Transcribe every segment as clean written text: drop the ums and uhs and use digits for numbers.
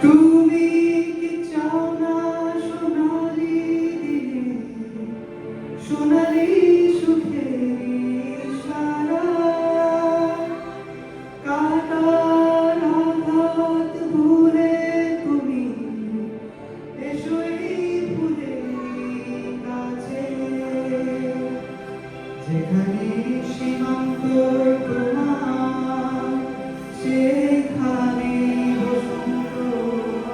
তুমি কি চাও না সোনালি দিনে সোনালি সুখের ইশারা কাটার আঘাত ভুলে তুমি এসো এই ফুলের কাছে যেখানে সীমান্ত তোমার সেখানে বসন্ত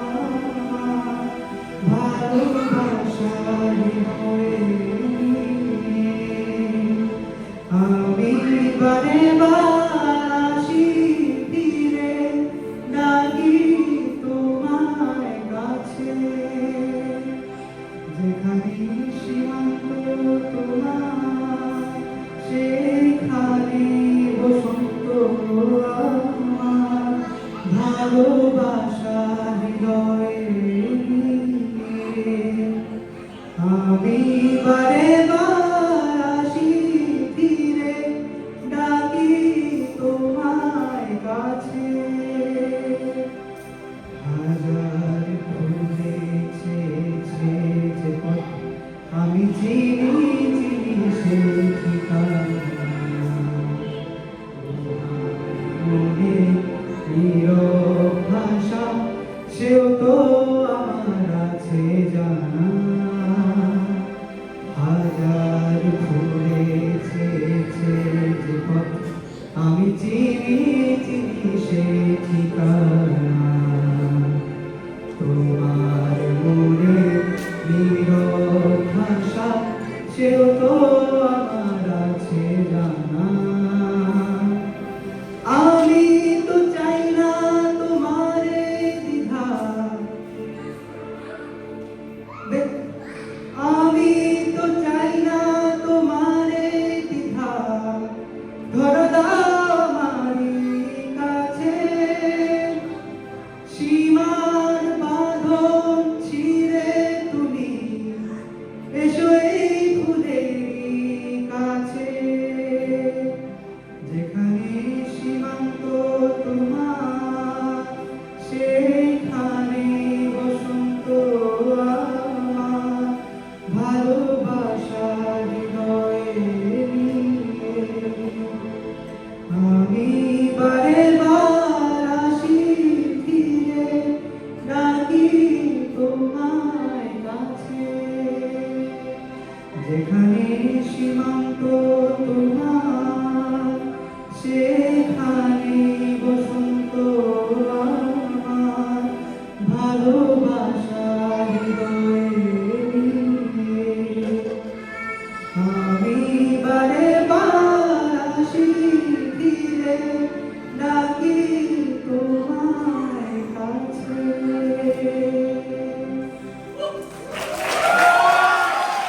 আমার ভালোবাসার হয়ে আমি বারে বাসি ফিরে ডাকি তোমার কাছে যেখানে সীমান্ত তোমার সেখানে বসন্ত আমার ভালোবাসা হৃদয়ে আমি বারে বার আসি ফিরে ডাকি তোমায় কাছে হাজার ভুলেছে যে পথ আমি চিনি সে ঠিকানা মনে নীরব ভাষা সেও তো আমার আছে জানা হাজার ভুলেছে যে পথ আমি চিনি সে ঠিকানা তোমার মনে নীরব ভাষা সেও তো আমার আছে জানা আমি তো চাই না তোমার দ্বিধা আমি তো চাই না তোমার দ্বিধা ধরো দাও আমারই কাছে সীমার বাঁধন ছিঁড়ে তুমি এসো এই ফুলের কাছে যেখানে সীমান্ত তোমার সেখানে বসন্ত আমার ভালোবাসা হৃদয়ে আমি বারে বার আসি ফিরে ডাকি তোমায় কাছে যেখানে সীমান্ত তোমার সেখানে বসন্ত আমার ভালোবাসা হৃদয়ে আমি বারে বার আসি ফিরে ডাকি তোমায়